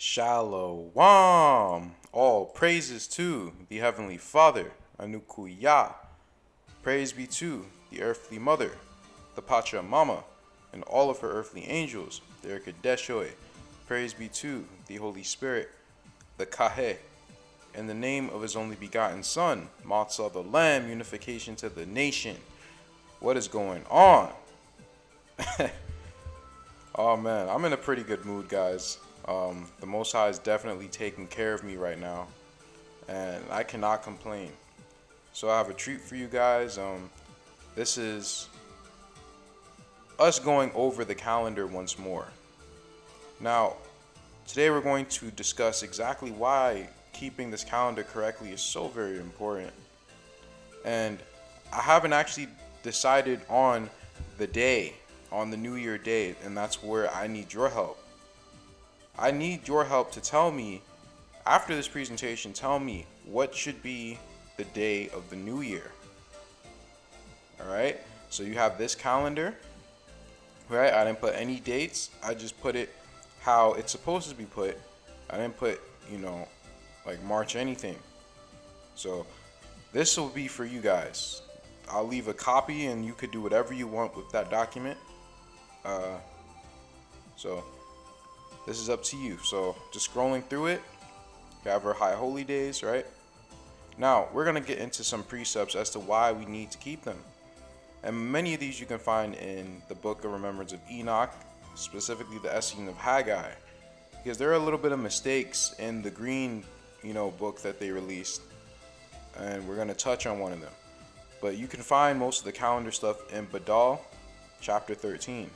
Shalom. All praises to the Heavenly Father, Anukuya. Praise be to the earthly mother, the Pachamama, and all of her earthly angels, the Kadeshoi. Praise be to the Holy Spirit, the Kahe. In the name of his only begotten Son, Matzah the Lamb, unification to the nation. What is going on? Oh man, I'm in a pretty good mood, guys. The Most High is definitely taking care of me right now, and I cannot complain. So I have a treat for you guys. This is us going over the calendar once more. Now, today we're going to discuss exactly why keeping this calendar correctly is so very important. And I haven't actually decided on the day, on the New Year day, and that's where I need your help. I need your help to tell me, after this presentation, tell me what should be the day of the New Year. Alright, so you have this calendar, right? I didn't put any dates, I just put it how it's supposed to be put. I didn't put, like March anything. So this will be for you guys. I'll leave a copy and you could do whatever you want with that document. So this is up to you. So just scrolling through it, you have our high holy days, right? Now we're gonna get into some precepts as to why we need to keep them. And many of these you can find in the book of Remembrance of Enoch, specifically the Essene of Hagi, because there are a little bit of mistakes in the green, book that they released, and we're gonna touch on one of them. But you can find most of the calendar stuff in Badal, chapter 13.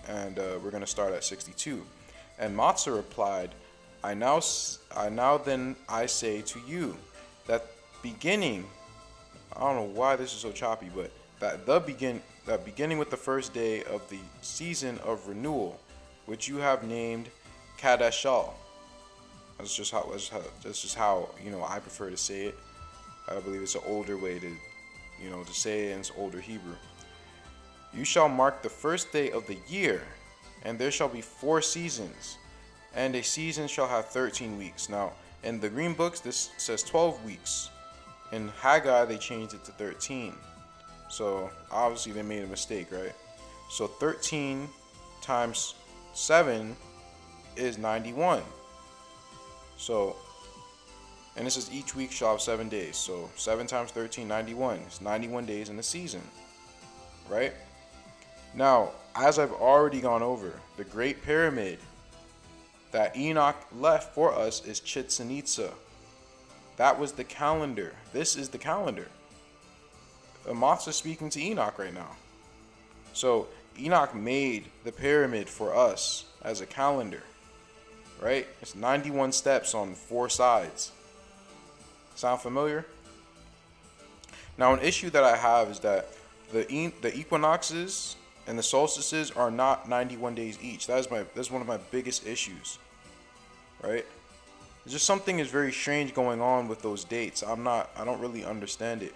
And we're going to start at 62. And Matzah replied, I now then I say to you, that beginning, I don't know why this is so choppy, but that beginning with the first day of the season of renewal, which you have named Kadeshal. That's just how I prefer to say it. I believe it's an older way to say it, and it's older Hebrew. You shall mark the first day of the year, and there shall be 4 seasons, and a season shall have 13 weeks. Now, in the green books, this says 12 weeks. In Haggai, they changed it to 13. So, obviously, they made a mistake, right? So, 13 times 7 is 91. So, and it says each week shall have 7 days. So 7 times 13, 91. It's 91 days in a season, right? Now, as I've already gone over, the Great Pyramid that Enoch left for us is Chichen Itza. That was the calendar. This is the calendar. Matzah is speaking to Enoch right now. So Enoch made the pyramid for us as a calendar, right? It's 91 steps on 4 sides. Sound familiar? Now, an issue that I have is that the equinoxes and the solstices are not 91 days each. That's one of my biggest issues, right? There's just something is very strange going on with those dates. I don't really understand it,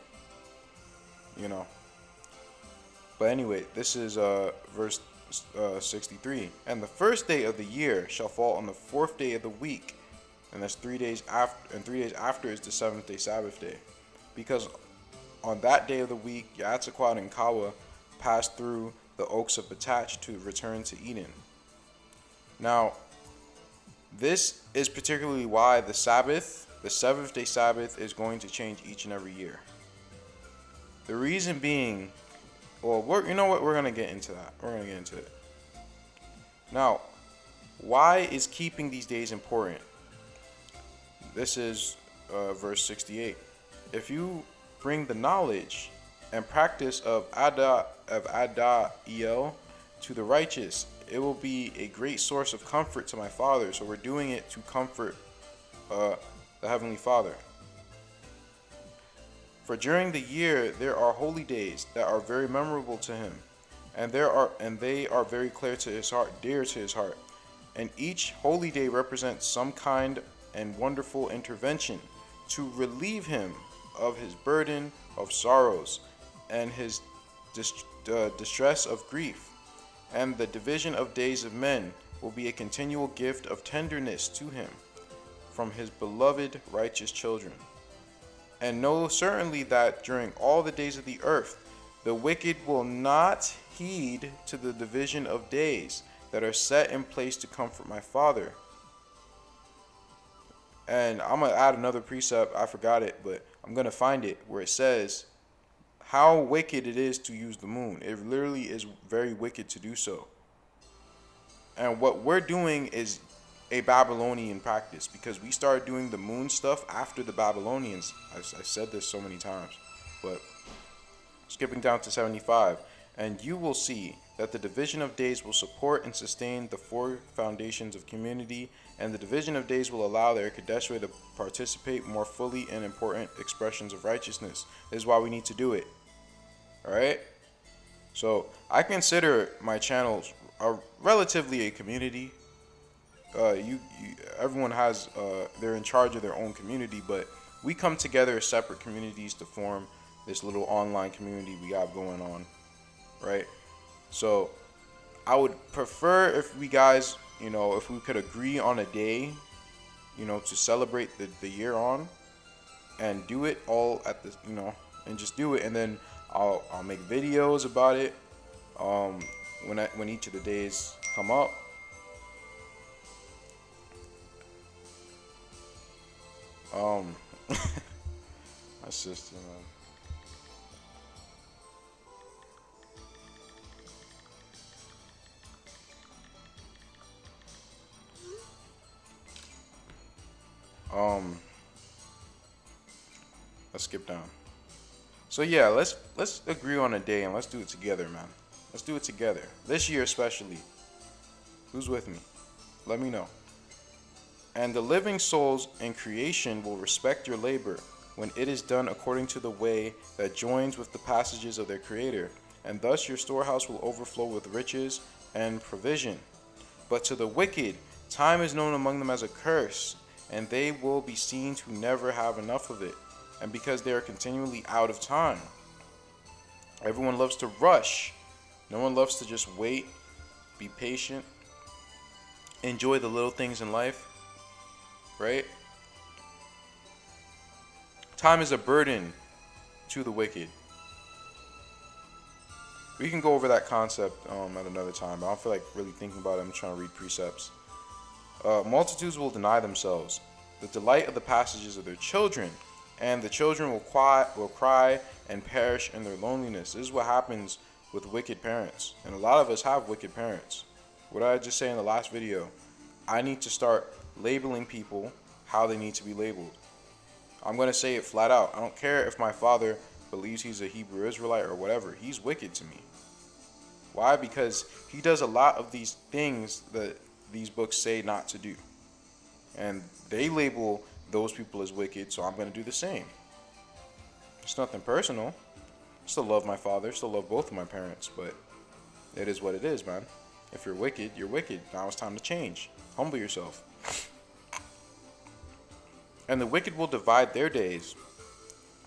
But anyway, this is verse 63. And the first day of the year shall fall on the 4th day of the week. And that's 3 days after, and 3 days after is the 7th day Sabbath day. Because on that day of the week, Yatzakwa and Kawa passed through the oaks of Batach to return to Eden. Now, this is particularly why the Sabbath, the 7th day Sabbath, is going to change each and every year. The reason being, well, we're going to get into that. We're going to get into it. Now, why is keeping these days important? This is verse 68. If you bring the knowledge and practice of Adaiel to the righteous, it will be a great source of comfort to my Father. So we're doing it to comfort the Heavenly Father. For during the year there are holy days that are very memorable to him, and they are very dear to his heart. And each holy day represents some kind and wonderful intervention to relieve him of his burden of sorrows and his distress of grief, and the division of days of men will be a continual gift of tenderness to him from his beloved righteous children. And know certainly that during all the days of the earth, the wicked will not heed to the division of days that are set in place to comfort my Father. And I'm going to add another precept. I forgot it, but I'm going to find it where it says how wicked it is to use the moon. It literally is very wicked to do so. And what we're doing is a Babylonian practice, because we started doing the moon stuff after the Babylonians. I said this so many times, but skipping down to 75. And you will see that the division of days will support and sustain the four foundations of community, and the division of days will allow the Kadeshwa to participate more fully in important expressions of righteousness. This is why we need to do it. Alright? So, I consider my channels relatively a community. Everyone has, they're in charge of their own community, but we come together as separate communities to form this little online community we have going on, right? So I would prefer if we guys, if we could agree on a day, to celebrate the year on, and do it all at the, and just do it, and then I'll make videos about it, when each of the days come up. My sister, man. Let's skip down. So yeah, let's agree on a day and let's do it together, man. Let's do it together. This year especially. Who's with me? Let me know. And the living souls in creation will respect your labor when it is done according to the way that joins with the passages of their Creator, and thus your storehouse will overflow with riches and provision. But to the wicked, time is known among them as a curse, and they will be seen to never have enough of it, and because they are continually out of time. Everyone loves to rush. No one loves to just wait, be patient, enjoy the little things in life. Right? Time is a burden to the wicked. We can go over that concept at another time, but I don't feel like really thinking about it. I'm trying to read precepts. Multitudes will deny themselves the delight of the passages of their children, and the children will cry and perish in their loneliness. This is what happens with wicked parents, and a lot of us have wicked parents. What did I just say in the last video? I need to start labeling people how they need to be labeled. I'm going to say it flat out. I don't care if my father believes he's a Hebrew Israelite or whatever. He's wicked to me. Why? Because he does a lot of these things that these books say not to do. And they label those people as wicked, so I'm going to do the same. It's nothing personal. I still love my father, still love both of my parents, but it is what it is, man. If you're wicked, you're wicked. Now it's time to change. Humble yourself. And the wicked will divide their days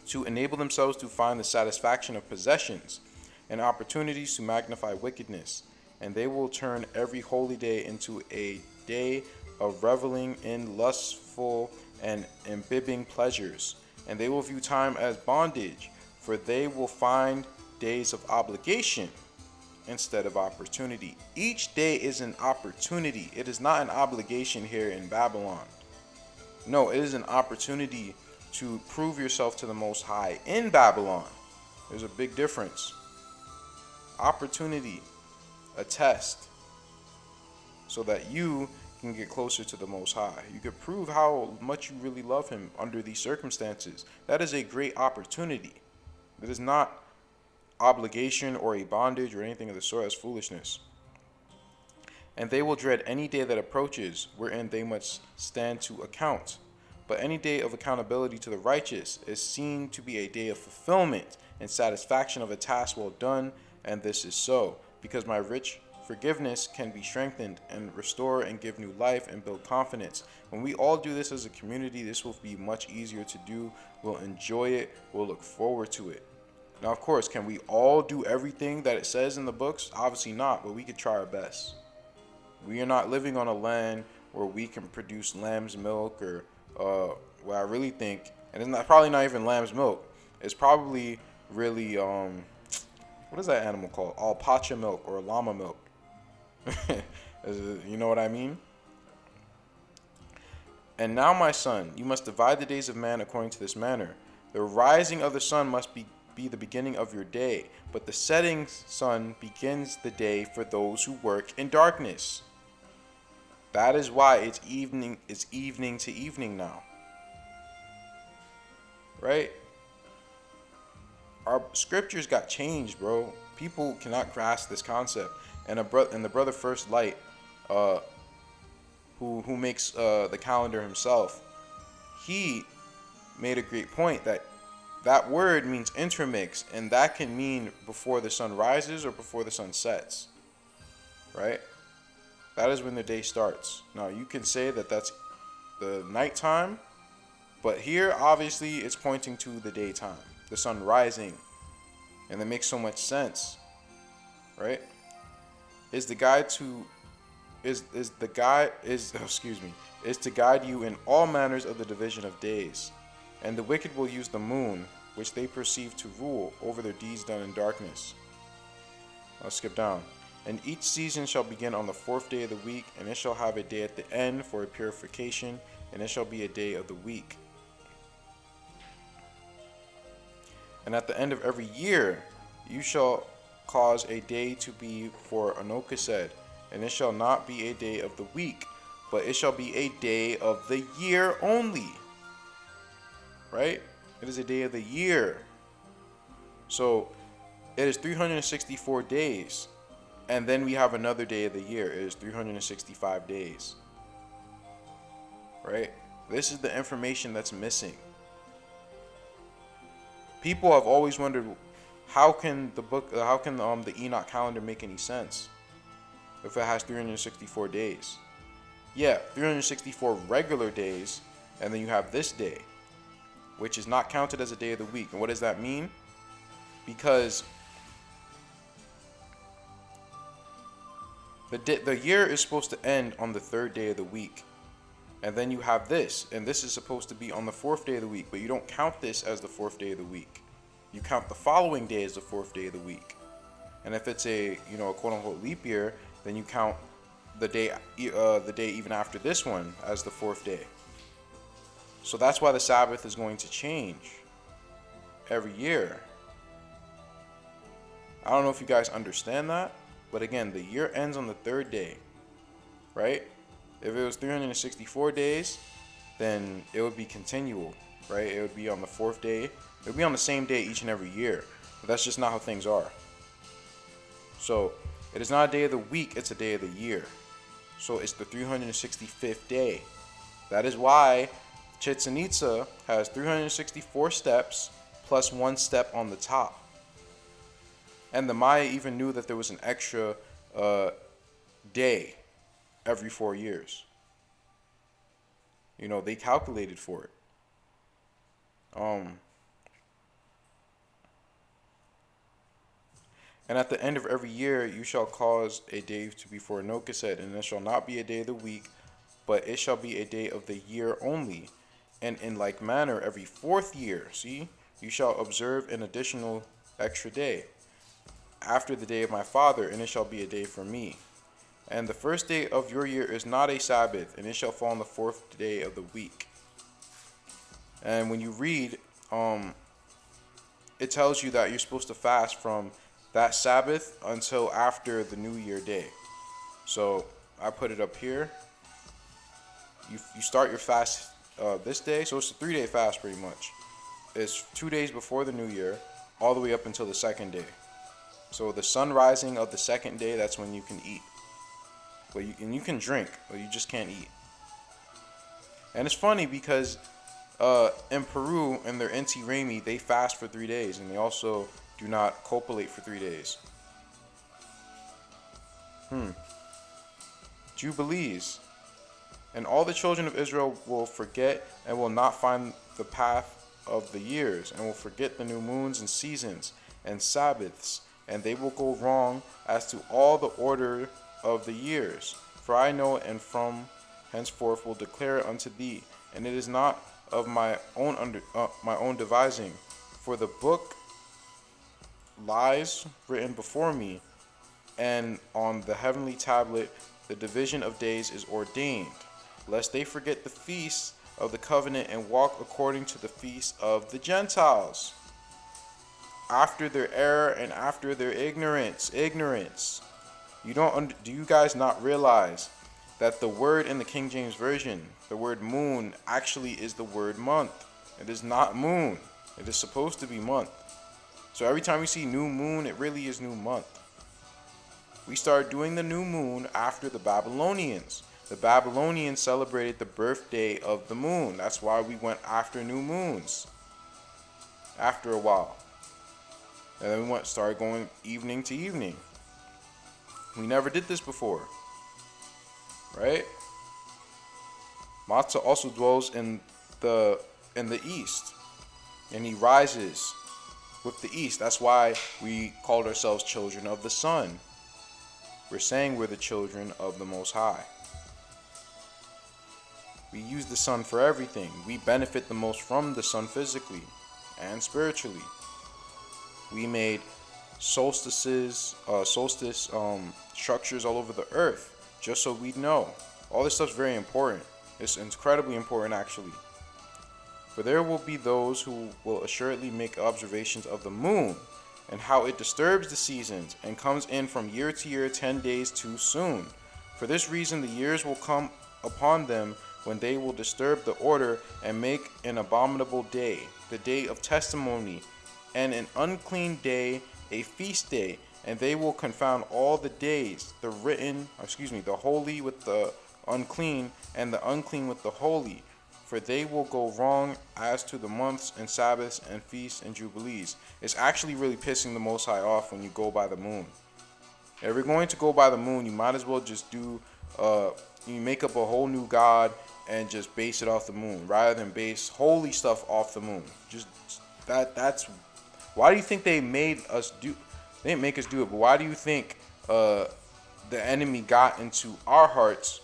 to enable themselves to find the satisfaction of possessions and opportunities to magnify wickedness. And they will turn every holy day into a day of reveling in lustful and imbibing pleasures. And they will view time as bondage, for they will find days of obligation instead of opportunity. Each day is an opportunity. It is not an obligation here in Babylon. No, it is an opportunity to prove yourself to the Most High in Babylon. There's a big difference. Opportunity, a test, so that you can get closer to the Most High. You can prove how much you really love Him under these circumstances. That is a great opportunity. It is not obligation or a bondage or anything of the sort. That's foolishness. And they will dread any day that approaches, wherein they must stand to account. But any day of accountability to the righteous is seen to be a day of fulfillment and satisfaction of a task well done, and this is so, because my rich forgiveness can be strengthened and restore and give new life and build confidence. When we all do this as a community, this will be much easier to do. We'll enjoy it. We'll look forward to it. Now, of course, can we all do everything that it says in the books? Obviously not, but we could try our best. We are not living on a land where we can produce lamb's milk or what I really think, and it's not probably not even lamb's milk. It's probably really what is that animal called? Alpaca milk or llama milk. You know what I mean? And now, my son, you must divide the days of man according to this manner. The rising of the sun must be the beginning of your day, but the setting sun begins the day for those who work in darkness. That is why it's evening to evening now. Right? Our scriptures got changed, bro. People cannot grasp this concept. And the brother First Light, who makes the calendar himself, he made a great point that word means intermix, and that can mean before the sun rises or before the sun sets. Right? That is when the day starts. Now, you can say that that's the nighttime, but here, obviously, it's pointing to the daytime, the sun rising, and that makes so much sense, right? Is to guide you in all manners of the division of days, and the wicked will use the moon, which they perceive to rule over their deeds done in darkness. I'll skip down. And each season shall begin on the 4th day of the week, and it shall have a day at the end for a purification, and it shall be a day of the week. And at the end of every year you shall cause a day to be for Enoch, and it shall not be a day of the week, but it shall be a day of the year only. Right? It is a day of the year. So it is 364 days. And then we have another day of the year. It is 365 days. Right? This is the information that's missing. People have always wondered, how can the Enoch calendar make any sense if it has 364 days? Yeah, 364 regular days, and then you have this day, which is not counted as a day of the week. And what does that mean? Because the year is supposed to end on the 3rd day of the week. And then you have this, and this is supposed to be on the 4th day of the week, but you don't count this as the 4th day of the week. You count the following day as the 4th day of the week. And if it's a quote unquote leap year, then you count the day even after this one as the 4th day. So that's why the Sabbath is going to change every year. I don't know if you guys understand that, but again, the year ends on the 3rd day, right? If it was 364 days, then it would be continual, right? It would be on the 4th day. It would be on the same day each and every year. But that's just not how things are. So it is not a day of the week, it's a day of the year. So it's the 365th day. That is why Chichen Itza has 364 steps plus 1 step on the top. And the Maya even knew that there was an extra day every 4 years. They calculated for it. And at the end of every year you shall cause a day to be for Enoch, and it shall not be a day of the week, but it shall be a day of the year only. And in like manner every 4th year, you shall observe an additional extra day after the day of my father, and it shall be a day for me. And the 1st day of your year is not a Sabbath, and it shall fall on the 4th day of the week. And when you read, it tells you that you're supposed to fast from that Sabbath until after the New Year day. So I put it up here. You start your fast this day, so it's a 3-day fast pretty much. It's 2 days before the New Year, all the way up until the 2nd day. So the sun rising of the 2nd day, that's when you can eat. But you can drink, but you just can't eat. And it's funny because in Peru, in their Inti Raymi, they fast for 3 days, and they also do not copulate for 3 days. Jubilees. And all the children of Israel will forget and will not find the path of the years, and will forget the new moons and seasons and Sabbaths, and they will go wrong as to all the order of the years. For I know it, and from henceforth will declare it unto thee. And it is not of my own devising, for the book lies written before me, and on the heavenly tablet the division of days is ordained, lest they forget the feasts of the covenant and walk according to the feasts of the Gentiles, after their error and after their ignorance. Do you guys not realize that the word in the King James Version, the word moon, actually is the word month? It is not moon. It is supposed to be month. So every time we see new moon, it really is new month. We started doing the new moon after the Babylonians. The Babylonians celebrated the birthday of the moon. That's why we went after new moons after a while. And then we started going evening to evening. We never did this before, right? Matzah also dwells in the east, and he rises with the east. That's why we called ourselves children of the sun. We're saying we're the children of the Most High. We use the sun for everything. We benefit the most from the sun physically and spiritually. We made solstice structures all over the earth, just so we know. All this stuff's very important. It's incredibly important, actually. For there will be those who will assuredly make observations of the moon, and how it disturbs the seasons, and comes in from year to year 10 days too soon. For this reason the years will come upon them when they will disturb the order, and make an abominable day, the day of testimony, and an unclean day, a feast day, and they will confound all the days, the holy with the unclean, and the unclean with the holy. For they will go wrong as to the months and Sabbaths and feasts and jubilees. It's actually really pissing the Most High off when you go by the moon. If you're going to go by the moon, you might as well just you make up a whole new god and just base it off the moon, rather than base holy stuff off the moon. That's why do you think they made us do? They didn't make us do it, but why do you think the enemy got into our hearts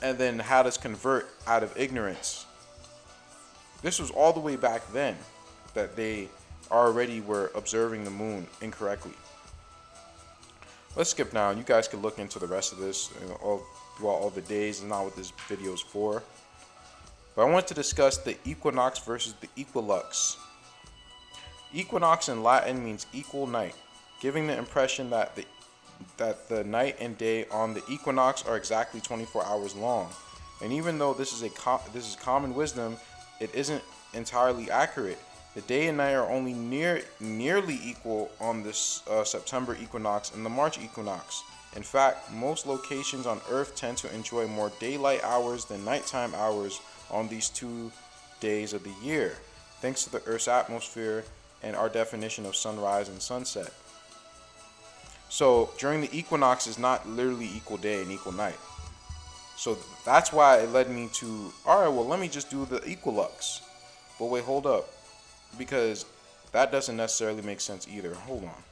and then had us convert out of ignorance? This was all the way back then that they already were observing the moon incorrectly. Let's skip now. You guys can look into the rest of this throughout all the days. It's not what this video is for. But I want to discuss the equinox versus the equilux. Equinox in Latin means equal night, giving the impression that the night and day on the equinox are exactly 24 hours long. And even though this is common wisdom, it isn't entirely accurate. The day and night are only nearly equal on this September equinox and the March equinox. In fact, most locations on Earth tend to enjoy more daylight hours than nighttime hours on these 2 days of the year, thanks to the Earth's atmosphere and our definition of sunrise and sunset. So during the equinox is not literally equal day and equal night. So that's why it led me to, alright, well, let me just do the equilux. But wait, hold up. Because that doesn't necessarily make sense either. Hold on.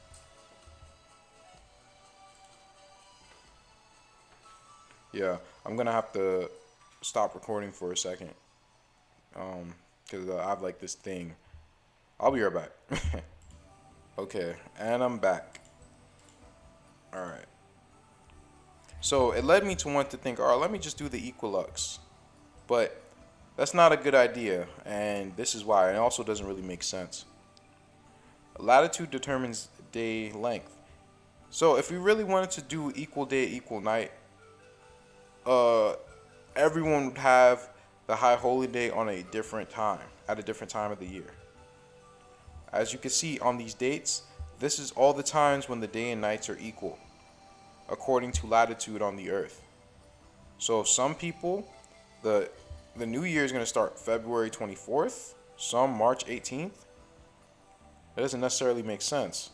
Yeah, I'm going to have to stop recording for a second. Because I have like this thing. I'll be right back. Okay, and I'm back. Alright. So it led me to want to think, alright, let me just do the equilux. But that's not a good idea, and this is why. It also doesn't really make sense. Latitude determines day length. So if we really wanted to do equal day, equal night, everyone would have the high holy day on a different time, at a different time of the year. As you can see on these dates, this is all the times when the day and nights are equal, according to latitude on the earth. So some people, the new year is going to start February 24th, some March 18th. That doesn't necessarily make sense,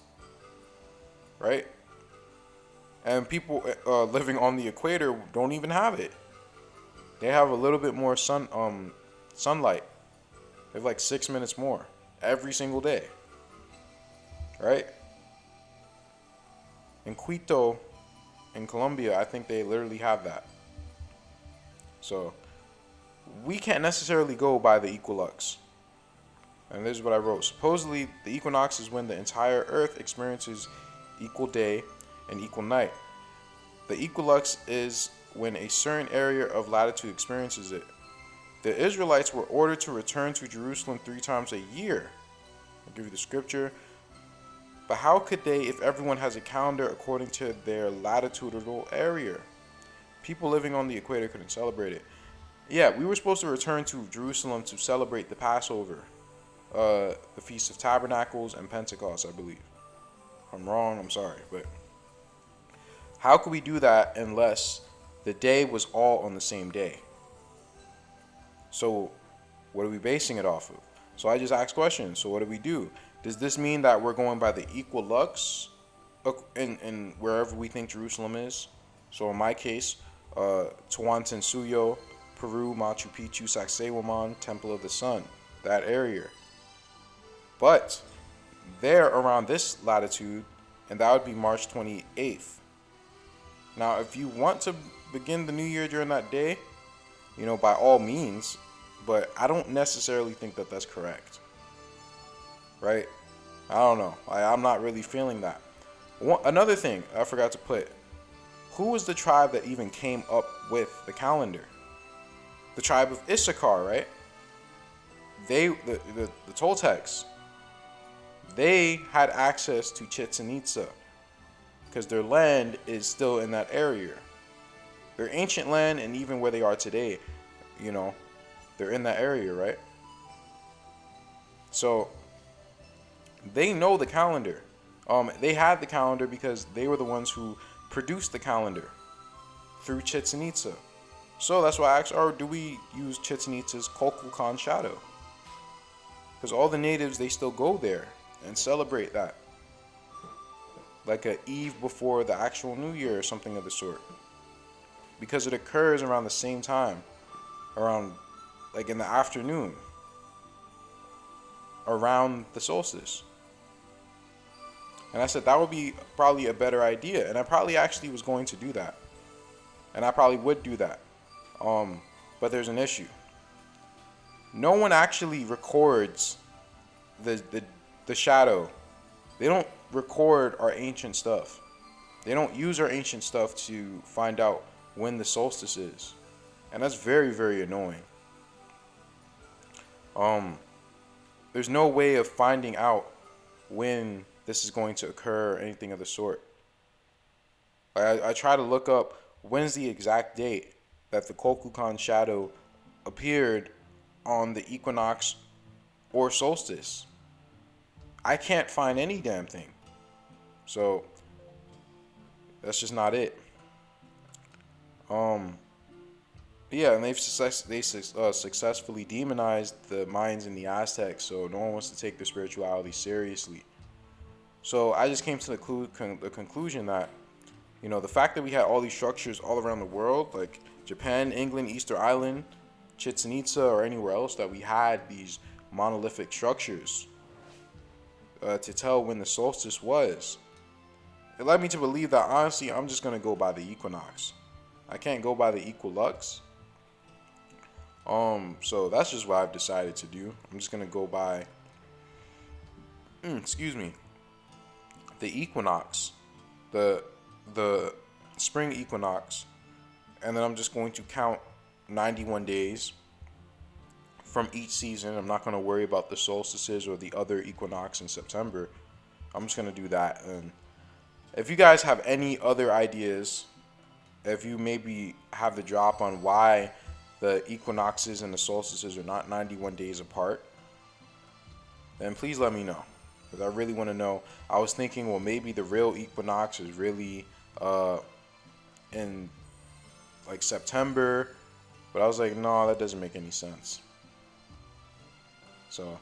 right? And people living on the equator don't even have it. They have a little bit more sunlight. They have like 6 minutes more every single day, right? In Quito, in Colombia, I think they literally have that. So we can't necessarily go by the equilux. And this is what I wrote. Supposedly, the equinox is when the entire Earth experiences equal day and equal night. The equilux is when a certain area of latitude experiences it. The Israelites were ordered to return to Jerusalem 3 times a year. I'll give you the scripture. But how could they if everyone has a calendar according to their latitudinal area? People living on the equator couldn't celebrate it. Yeah, we were supposed to return to Jerusalem to celebrate the Passover, the Feast of Tabernacles, and Pentecost, I believe. If I'm wrong, I'm sorry. But how could we do that unless the day was all on the same day? So what are we basing it off of? So I just asked questions. So what do we do? Does this mean that we're going by the equilux in wherever we think Jerusalem is? So in my case, Tawantinsuyo, Peru, Machu Picchu, Sacsayhuaman, Temple of the Sun, that area. But they're around this latitude, and that would be March 28th. Now, if you want to begin the new year during that day, by all means, but I don't necessarily think that that's correct. Right? I don't know. I'm not really feeling that. Another thing I forgot to put. Who was the tribe that even came up with the calendar? The tribe of Issachar, right? The Toltecs, they had access to Chichen Itza because their land is still in that area. Their ancient land, and even where they are today, they're in that area, right? So they know the calendar. They had the calendar because they were the ones who produced the calendar through Chichen Itza. So that's why I asked, do we use Chichen Itza's Kukulkan shadow? Because all the natives, they still go there and celebrate that. Like a eve before the actual New Year or something of the sort. Because it occurs around the same time. Around, like in the afternoon. Around the solstice. And I said that would be probably a better idea. And I probably actually was going to do that. And I probably would do that. But there's an issue. No one actually records the shadow. They don't record our ancient stuff. They don't use our ancient stuff to find out when the solstice is. And that's very, very annoying. There's no way of finding out when this is going to occur or anything of the sort. I try to look up when's the exact date that the Kukulkan shadow appeared on the equinox or solstice. I can't find any damn thing. So that's just not it. Yeah, and they've successfully demonized the Mayans and the Aztecs, so no one wants to take their spirituality seriously. So I just came to the conclusion that, the fact that we had all these structures all around the world, like Japan, England, Easter Island, Chichen Itza, or anywhere else, that we had these monolithic structures to tell when the solstice was. It led me to believe that, honestly, I'm just going to go by the equinox. I can't go by the equilux. So that's just what I've decided to do. I'm just going to go by, the equinox, the spring equinox, and then I'm just going to count 91 days from each season. I'm not going to worry about the solstices or the other equinox in September. I'm just going to do that. And if you guys have any other ideas, if you maybe have the drop on why the equinoxes and the solstices are not 91 days apart, then please let me know. Because I really want to know. I was thinking, well, maybe the real equinox is really in like September. But I was like, no, that doesn't make any sense. So,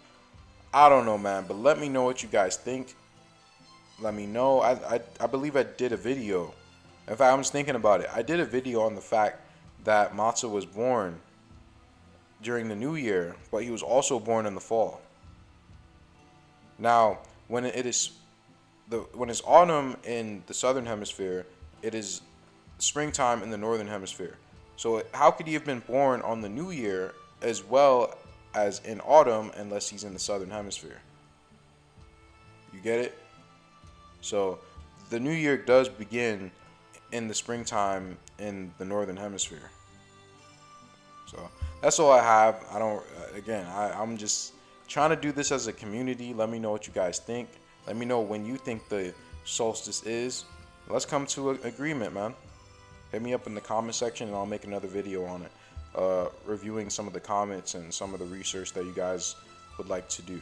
I don't know, man. But let me know what you guys think. Let me know. I believe I did a video. In fact, I'm just thinking about it. I did a video on the fact that Matzah was born during the New Year, but he was also born in the fall. Now, when it's autumn in the southern hemisphere, it is springtime in the northern hemisphere. So how could he have been born on the new year as well as in autumn unless he's in the southern hemisphere? You get it? So the new year does begin in the springtime in the northern hemisphere. So that's all I have. I'm just trying to do this as a community. Let me know what you guys think. Let me know when you think the solstice is. Let's come to an agreement, man. Hit me up in the comment section and I'll make another video on it, reviewing some of the comments and some of the research that you guys would like to do.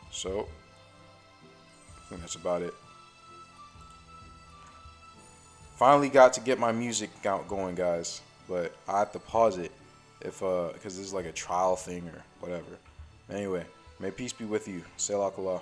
So I think that's about it. Finally got to get my music count going, guys, but I have to pause it because this is like a trial thing or whatever. Anyway, may peace be with you. Selah Kala.